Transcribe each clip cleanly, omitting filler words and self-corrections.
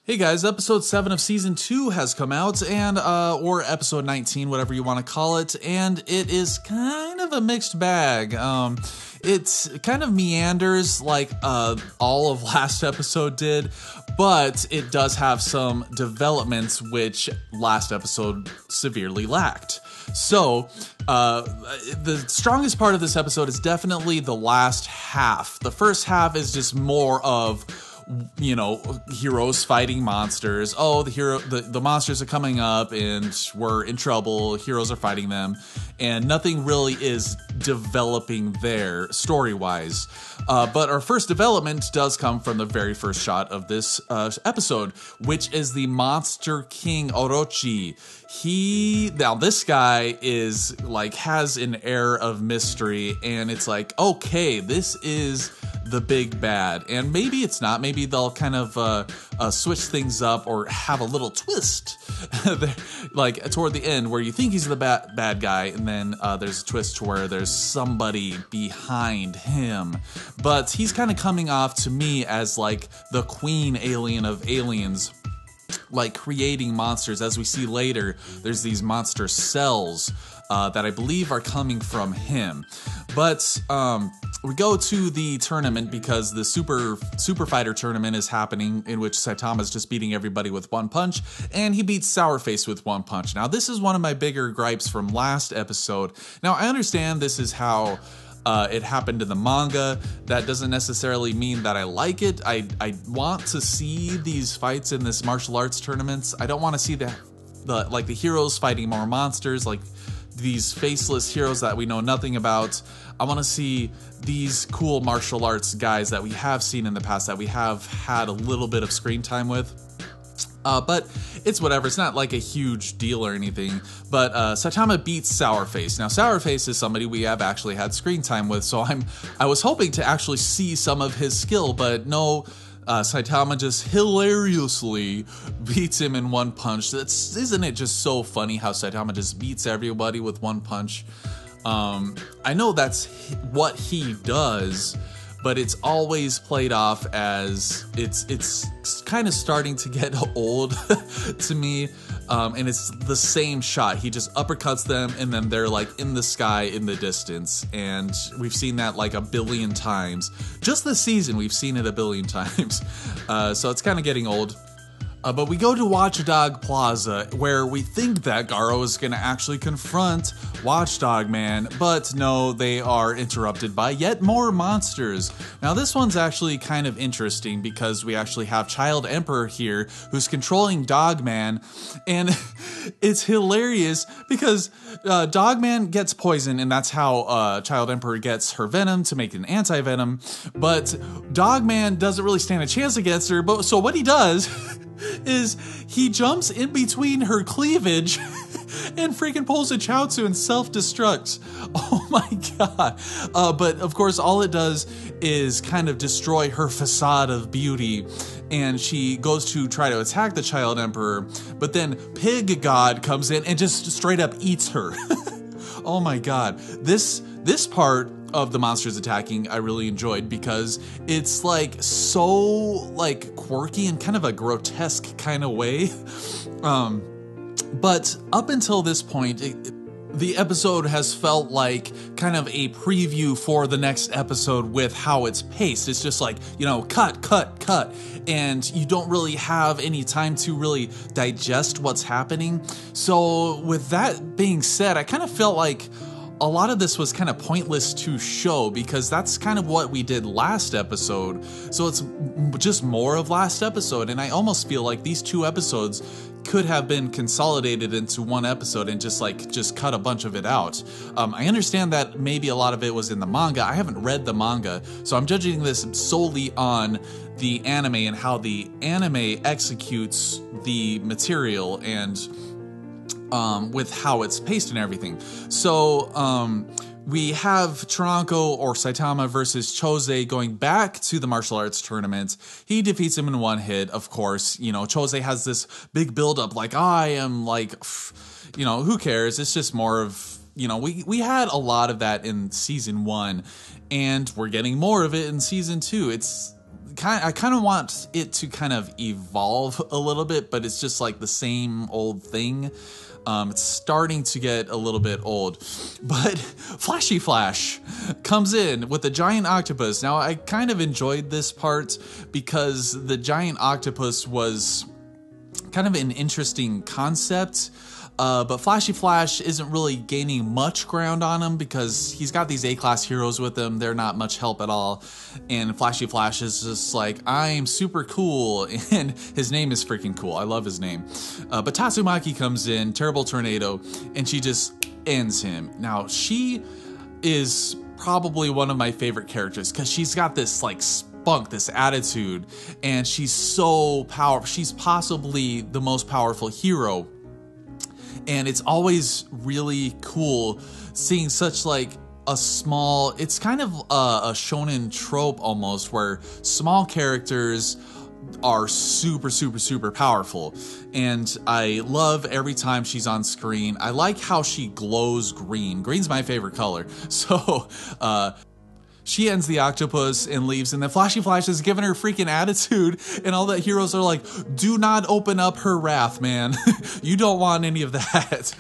Hey guys, episode 7 of season 2 has come out, and or episode 19, whatever you want to call it, and it is kind of a mixed bag. It kind of meanders like all of last episode did, but it does have some developments which last episode severely lacked. So, the strongest part of this episode is definitely the last half. The first half is just more of, you know, heroes fighting monsters. Oh, the monsters are coming up and we're in trouble. Heroes are fighting them, and nothing really is developing there story-wise. But our first development does come from the very first shot of this episode, which is the Monster King Orochi. Now this guy is like has an air of mystery, and it's like, okay, this is the big bad, and maybe it's not. Maybe they'll kind of switch things up or have a little twist like toward the end where you think he's the bad guy, and then there's a twist where there's somebody behind him. But he's kind of coming off to me as like the queen alien of aliens, like creating monsters. As we see later, there's these monster cells that I believe are coming from him. But we go to the tournament because the super fighter tournament is happening, in which Saitama is just beating everybody with one punch, and he beats Sourface with one punch. Now this is one of my bigger gripes from last episode. Now I understand this is how it happened in the manga. That doesn't necessarily mean that I like it. I want to see these fights in this martial arts tournaments. I don't want to see the heroes fighting more monsters, like these faceless heroes that we know nothing about. I want to see these cool martial arts guys that we have seen in the past, that we have had a little bit of screen time with. But it's whatever. It's not like a huge deal or anything. But Saitama beats Sourface. Now Sourface is somebody we have actually had screen time with, so I was hoping to actually see some of his skill, but no. Saitama just hilariously beats him in one punch. Isn't it just so funny how Saitama just beats everybody with one punch? I know that's what he does, but it's always played off as it's kind of starting to get old to me. And it's the same shot. He just uppercuts them, and then they're like in the sky in the distance. And we've seen that like a billion times. Just this season, we've seen it a billion times. So it's kind of getting old. But we go to Watchdog Plaza, where we think that Garo is going to actually confront Watchdog Man, but no, they are interrupted by yet more monsters. Now this one's actually kind of interesting because we actually have Child Emperor here who's controlling Dogman, and it's hilarious because Dogman gets poisoned, and that's how Child Emperor gets her venom to make an anti-venom, but Dogman doesn't really stand a chance against her. But so what he does is he jumps in between her cleavage and freaking pulls a Chaozu and self-destructs. Oh my god. But of course all it does is kind of destroy her facade of beauty, and she goes to try to attack the Child Emperor, but then Pig God comes in and just straight up eats her. Oh my god. This part of the monsters attacking I really enjoyed because it's like so like quirky and kind of a grotesque kind of way. But up until this point, the episode has felt like kind of a preview for the next episode with how it's paced. It's just like, you know, cut, and you don't really have any time to really digest what's happening. So with that being said, I kind of felt like a lot of this was kind of pointless to show because that's kind of what we did last episode. So it's just more of last episode, and I almost feel like these two episodes could have been consolidated into one episode and just cut a bunch of it out. I understand that maybe a lot of it was in the manga. I haven't read the manga, so I'm judging this solely on the anime and how the anime executes the material and with how it's paced and everything. So we have Tronco or Saitama versus Chose going back to the martial arts tournament. He defeats him in one hit, of course. You know, Chose has this big buildup, like, I am like, you know, who cares? It's just more of, you know, we had a lot of that in season 1, and we're getting more of it in season 2. It's, I kind of want it to kind of evolve a little bit, but it's just like the same old thing. It's starting to get a little bit old, but Flashy Flash comes in with a giant octopus. Now, I kind of enjoyed this part because the giant octopus was kind of an interesting concept. But Flashy Flash isn't really gaining much ground on him because he's got these A-class heroes with him. They're not much help at all. And Flashy Flash is just like, I'm super cool. And his name is freaking cool. I love his name. But Tatsumaki comes in, Terrible Tornado, and she just ends him. Now, she is probably one of my favorite characters because she's got this like spunk, this attitude, and she's so powerful. She's possibly the most powerful hero. And it's always really cool seeing such like a small, it's kind of a shonen trope almost, where small characters are super, super, super powerful. And I love every time she's on screen. I like how she glows green. Green's my favorite color. So, she ends the octopus and leaves, and then Flashy Flash is giving her freaking attitude, and all the heroes are like, do not open up her wrath, man. You don't want any of that.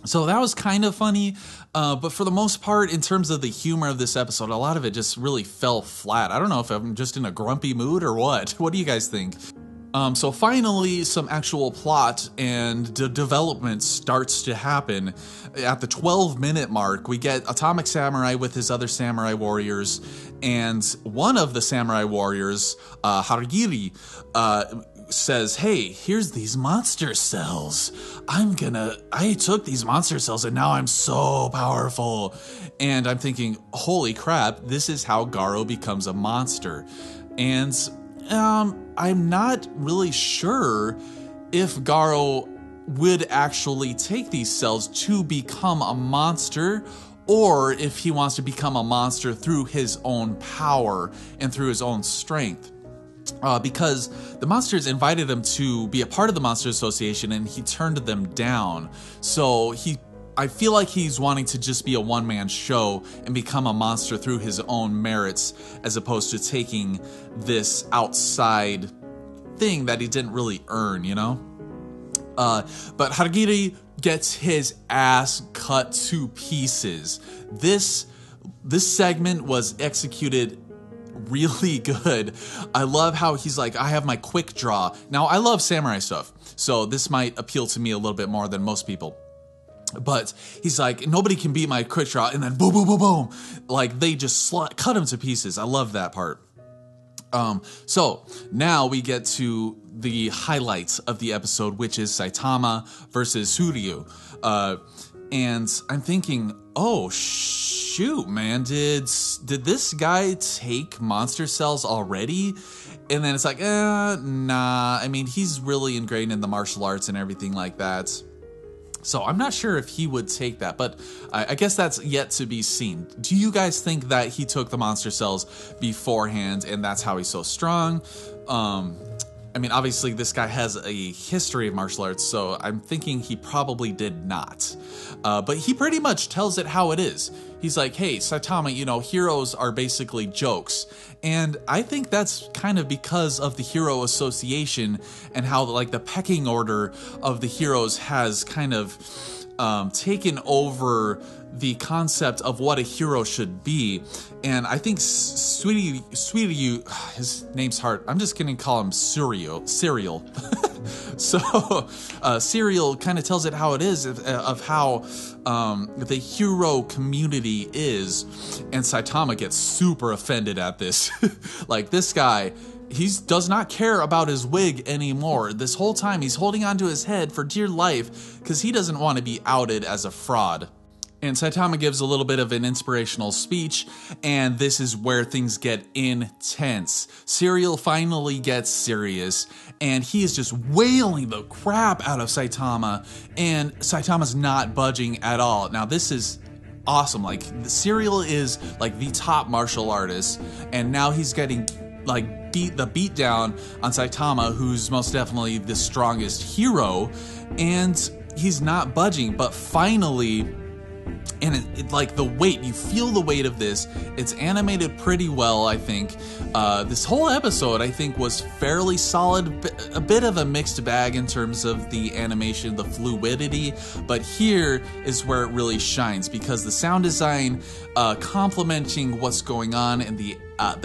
So that was kind of funny, but for the most part, in terms of the humor of this episode, a lot of it just really fell flat. I don't know if I'm just in a grumpy mood or what. What do you guys think? So finally, some actual plot and development starts to happen. At the 12-minute mark, we get Atomic Samurai with his other samurai warriors, and one of the samurai warriors, Haragiri, says, hey, here's these monster cells. I took these monster cells and now I'm so powerful. And I'm thinking, holy crap, this is how Garo becomes a monster. And I'm not really sure if Garo would actually take these cells to become a monster, or if he wants to become a monster through his own power and through his own strength. Because the monsters invited him to be a part of the Monster Association and he turned them down. So I feel like he's wanting to just be a one-man show and become a monster through his own merits, as opposed to taking this outside thing that he didn't really earn, you know? But Haragiri gets his ass cut to pieces. This segment was executed really good. I love how he's like, I have my quick draw. Now, I love samurai stuff, so this might appeal to me a little bit more than most people. But he's like, nobody can beat my quick draw, and then boom, boom, boom, boom. Like, they just cut him to pieces. I love that part. So now we get to the highlights of the episode, which is Saitama versus Suiryu. And I'm thinking, oh shoot, man, did this guy take monster cells already? And then it's like, nah. I mean, he's really ingrained in the martial arts and everything like that. So I'm not sure if he would take that, but I guess that's yet to be seen. Do you guys think that he took the monster cells beforehand and that's how he's so strong? I mean, obviously this guy has a history of martial arts, so I'm thinking he probably did not. But he pretty much tells it how it is. He's like, hey, Saitama, you know, heroes are basically jokes. And I think that's kind of because of the hero association and how like the pecking order of the heroes has kind of taken over the concept of what a hero should be. And I think Suiryu, his name's hard. I'm just gonna call him Cereal. So Cereal kind of tells it how it is of how the hero community is, and Saitama gets super offended at this. Like, this guy, he does not care about his wig anymore. This whole time he's holding onto his head for dear life because he doesn't want to be outed as a fraud. And Saitama gives a little bit of an inspirational speech, and this is where things get intense. Cereal finally gets serious, and he is just wailing the crap out of Saitama, and Saitama's not budging at all. Now, this is awesome. Like, Cereal is like the top martial artist, and now he's getting like beat down on Saitama, who's most definitely the strongest hero, and he's not budging. But finally, And like the weight, you feel the weight of this. It's animated pretty well, I think. This whole episode, I think, was fairly solid. A bit of a mixed bag in terms of the animation, the fluidity. But here is where it really shines, because the sound design complementing what's going on and the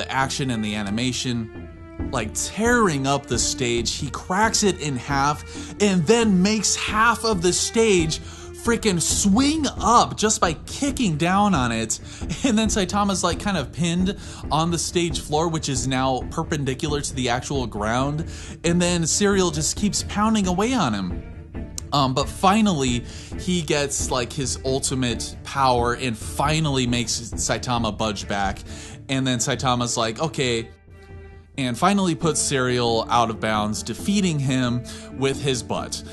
action and the animation, like tearing up the stage. He cracks it in half and then makes half of the stage freaking swing up just by kicking down on it. And then Saitama's like kind of pinned on the stage floor, which is now perpendicular to the actual ground. And then Suiryu just keeps pounding away on him. But finally, he gets like his ultimate power and finally makes Saitama budge back. And then Saitama's like, okay, and finally puts Suiryu out of bounds, defeating him with his butt.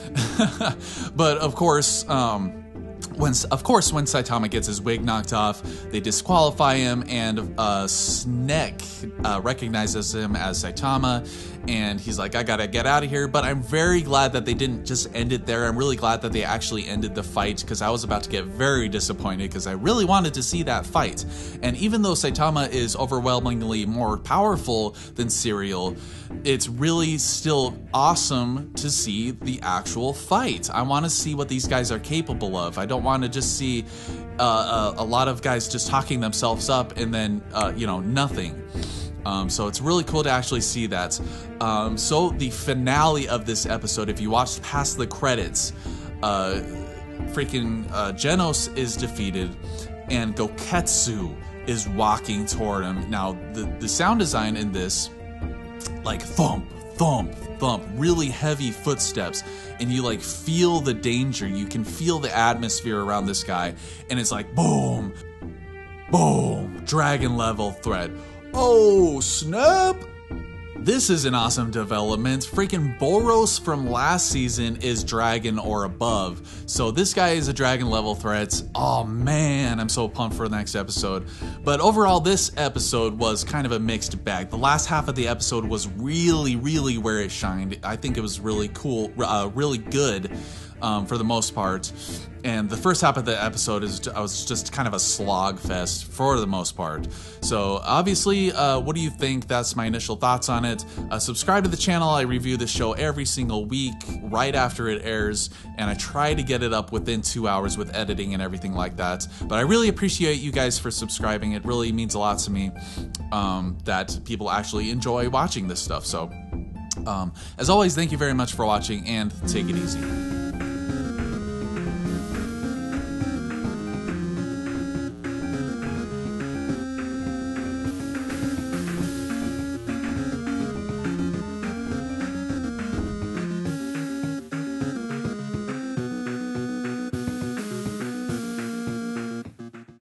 But of course, when Saitama gets his wig knocked off, they disqualify him, and Snek recognizes him as Saitama, and he's like, I gotta get out of here. But I'm very glad that they didn't just end it there. I'm really glad that they actually ended the fight, because I was about to get very disappointed, because I really wanted to see that fight. And even though Saitama is overwhelmingly more powerful than Suiryu, it's really still awesome to see the actual fight. I want to see what these guys are capable of. I don't want to just see a lot of guys just talking themselves up and then, nothing. So it's really cool to actually see that. So the finale of this episode, if you watched past the credits, Genos is defeated and Goketsu is walking toward him. Now, the sound design in this, like thump, thump, thump, really heavy footsteps, and you like feel the danger. You can feel the atmosphere around this guy, and it's like boom, boom, dragon level threat. Oh, snap! This is an awesome development. Freaking Boros from last season is dragon or above. So this guy is a dragon level threat. Oh man, I'm so pumped for the next episode. But overall, this episode was kind of a mixed bag. The last half of the episode was really, really where it shined. I think it was really cool, really good. For the most part, and the first half of the episode was just kind of a slog fest for the most part. So obviously, what do you think? That's my initial thoughts on it. Subscribe to the channel. I review the show every single week right after it airs, and I try to get it up within 2 hours with editing and everything like that. But I really appreciate you guys for subscribing. It really means a lot to me that people actually enjoy watching this stuff. So as always, thank you very much for watching, and take it easy.